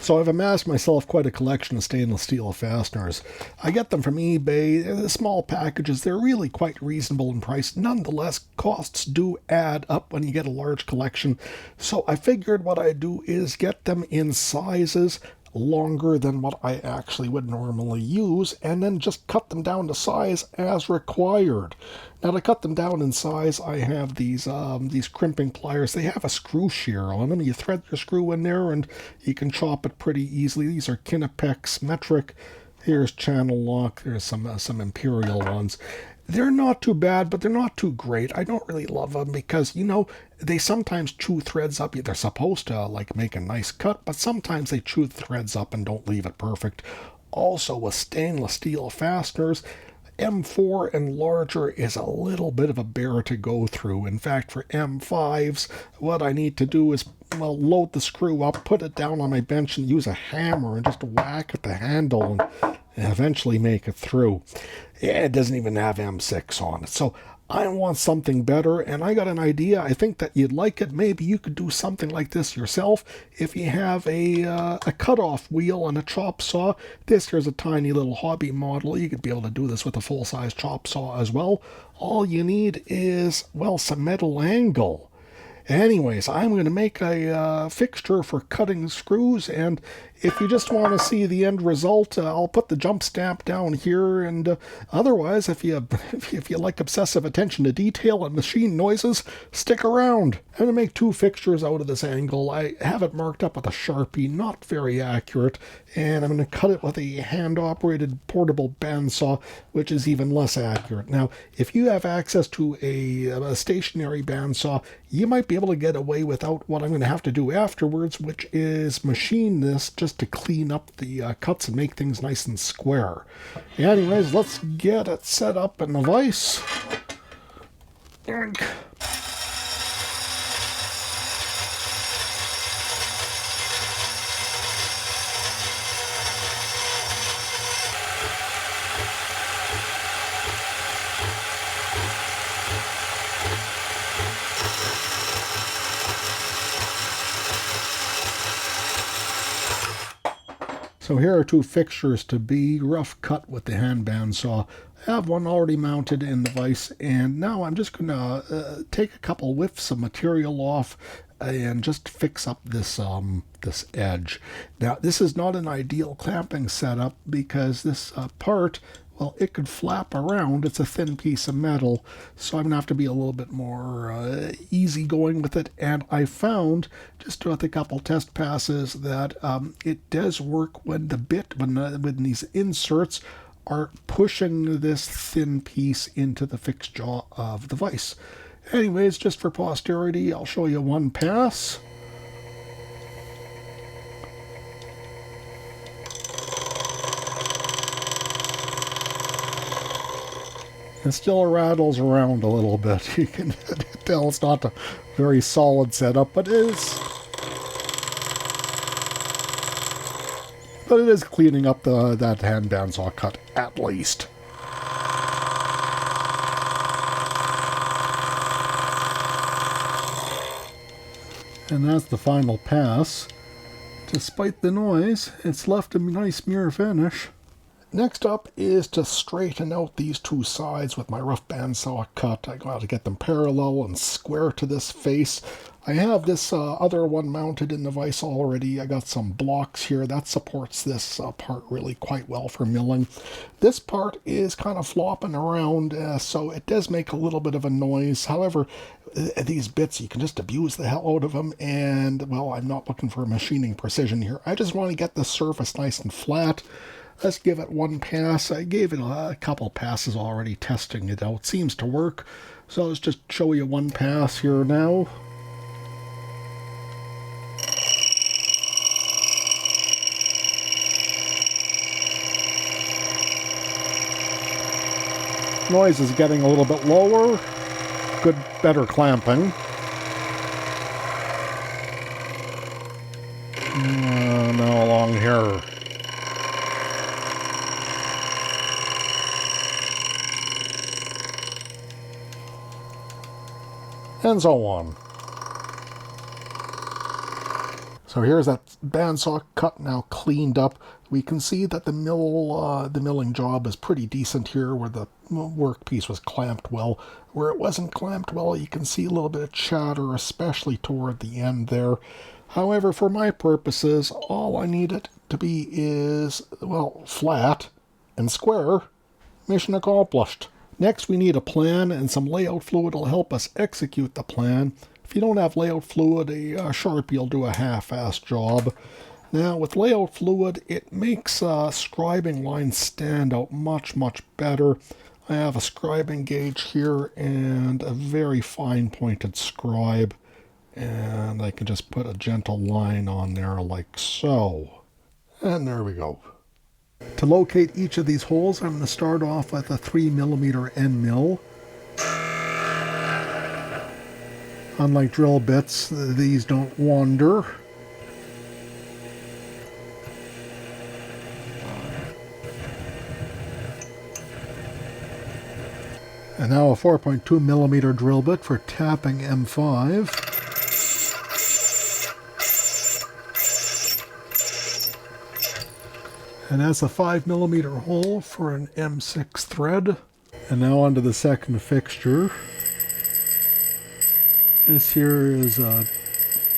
So I've amassed myself quite a collection of stainless steel fasteners. I get them from eBay. They're small packages. They're really quite reasonable in price. Nonetheless, costs do add up when you get a large collection. So I figured what I'd do is get them in sizes longer than what I actually would normally use, and then just cut them down to size as required. Now to cut them down in size, I have these crimping pliers. They have a screw shear on them. You thread your screw in there, and you can chop it pretty easily. These are Kinepex metric. Here's Channel Lock. There's some Imperial ones. They're not too bad, but they're not too great. I don't really love them because, they sometimes chew threads up. They're supposed to, make a nice cut, but sometimes they chew the threads up and don't leave it perfect. Also, with stainless steel fasteners, M4 and larger is a little bit of a bear to go through. In fact, for M5s, what I need to do is, load the screw up, put it down on my bench, and use a hammer and just whack at the handle and eventually make it through. It doesn't even have M6 on it. So I want something better, and I got an idea. I think that you'd like it. Maybe you could do something like this yourself. If you have a cutoff wheel and a chop saw, this here's a tiny little hobby model. You could be able to do this with a full-size chop saw as well. All you need is, some metal angle. Anyways, I'm going to make a fixture for cutting screws, and if you just want to see the end result, I'll put the jump stamp down here, and otherwise, if you like obsessive attention to detail and machine noises, stick around. I'm going to make two fixtures out of this angle. I have it marked up with a Sharpie, not very accurate, and I'm going to cut it with a hand-operated portable bandsaw, which is even less accurate. Now, if you have access to a stationary bandsaw, you might be able to get away without what I'm going to have to do afterwards, which is machine this just to clean up the cuts and make things nice and square. Anyways, let's get it set up in the vise. So here are two fixtures to be rough cut with the hand bandsaw. I have one already mounted in the vise, and now I'm just going to take a couple whiffs of material off and just fix up this edge. Now this is not an ideal clamping setup because this part, it could flap around. It's a thin piece of metal, so I'm going to have to be a little bit more easygoing with it. And I found, just with a couple test passes, that it does work when the bit, when these inserts are pushing this thin piece into the fixed jaw of the vise. Anyways, just for posterity, I'll show you one pass. It still rattles around a little bit. You can tell it's not a very solid setup, but it is cleaning up that hand bandsaw cut, at least. And that's the final pass. Despite the noise, it's left a nice mirror finish. Next up is to straighten out these two sides with my rough bandsaw cut. I got to get them parallel and square to this face. I have this other one mounted in the vise already. I got some blocks here that supports this part really quite well for milling. This part is kind of flopping around, so it does make a little bit of a noise. However, these bits, you can just abuse the hell out of them, and, I'm not looking for machining precision here. I just want to get the surface nice and flat. Let's give it one pass. I gave it a couple passes already, testing it out. Seems to work. So let's just show you one pass here now. Noise is getting a little bit lower. Good, better clamping. Now along here. And so on. So here's that bandsaw cut now cleaned up. We can see that the milling job is pretty decent here where the workpiece was clamped well. Where it wasn't clamped well, you can see a little bit of chatter, especially toward the end there. However, for my purposes, all I need it to be is, well, flat and square. Mission accomplished. Next, we need a plan, and some layout fluid will help us execute the plan. If you don't have layout fluid, a Sharpie will do a half-assed job. Now, with layout fluid, it makes scribing lines stand out much, much better. I have a scribing gauge here and a very fine-pointed scribe, and I can just put a gentle line on there like so. And there we go. To locate each of these holes, I'm going to start off with a 3mm end mill. Unlike drill bits, these don't wander. And now a 4.2mm drill bit for tapping M5. And that's a 5mm hole for an M6 thread. And now onto the second fixture. This here is a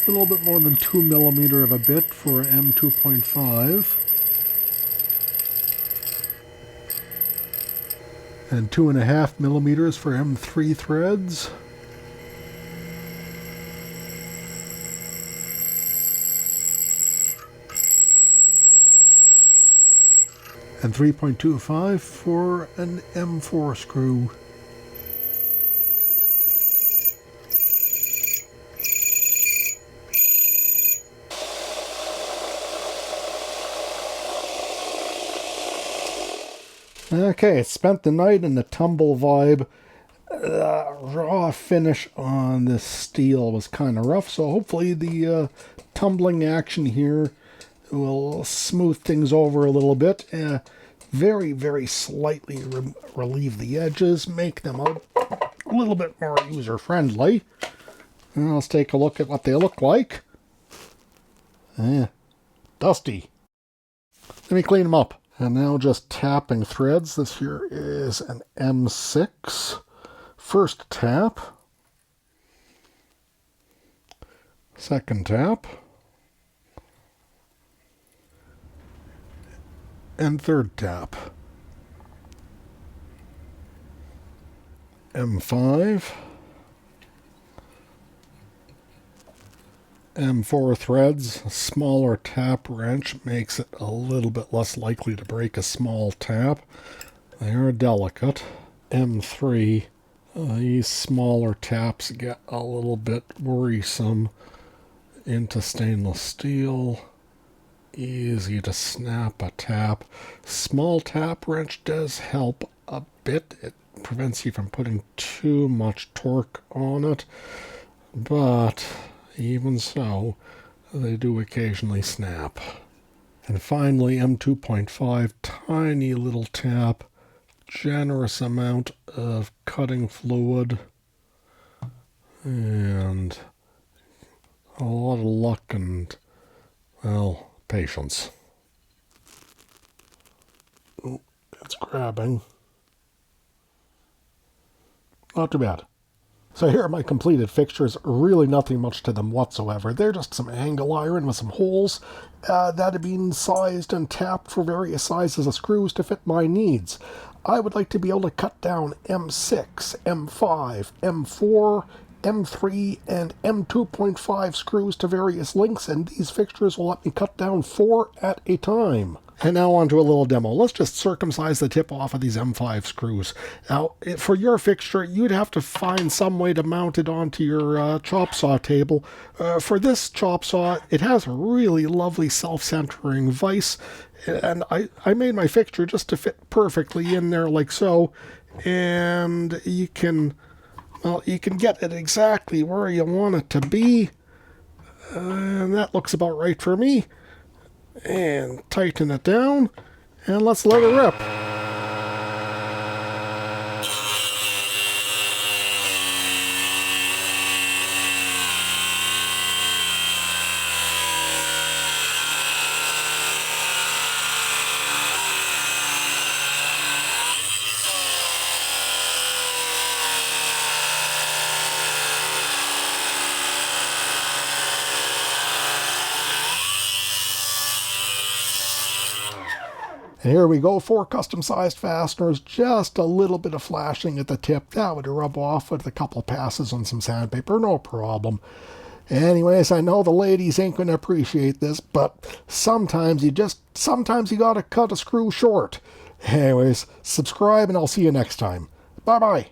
little bit more than 2mm of a bit for M2.5. And 2.5mm for M3 threads. And 3.25 for an M4 screw. Okay, spent the night in the tumble vibe. Raw finish on this steel was kind of rough, so hopefully the tumbling action here will smooth things over a little bit. Very, very slightly relieve the edges, make them a little bit more user-friendly. Let's take a look at what they look like. Dusty. Let me clean them up. And now just tapping threads. This here is an M6. First tap. Second tap. And third tap. M5. M4 threads. A smaller tap wrench makes it a little bit less likely to break a small tap. They are delicate. M3. These smaller taps get a little bit worrisome into stainless steel. Easy to snap a tap. Small tap wrench does help a bit. It prevents you from putting too much torque on it. But even so, they do occasionally snap. And finally, M2.5, tiny little tap, generous amount of cutting fluid, and a lot of luck and, well, patience. Oh, it's grabbing. Not too bad. So here are my completed fixtures. Really nothing much to them whatsoever. They're just some angle iron with some holes that have been sized and tapped for various sizes of screws to fit my needs. I would like to be able to cut down M6, M5, M4, M3, and M2.5 screws to various lengths, and these fixtures will let me cut down 4 at a time. And now on to a little demo. Let's just circumcise the tip off of these M5 screws. Now, for your fixture, you'd have to find some way to mount it onto your chop saw table. For this chop saw, it has a really lovely self-centering vise, and I made my fixture just to fit perfectly in there like so. And you can, well, you can get it exactly where you want it to be. And that looks about right for me. And tighten it down, and let's let it rip. And here we go, 4 custom-sized fasteners, just a little bit of flashing at the tip. That would rub off with a couple passes on some sandpaper, no problem. Anyways, I know the ladies ain't going to appreciate this, but sometimes you gotta cut a screw short. Anyways, subscribe and I'll see you next time. Bye-bye.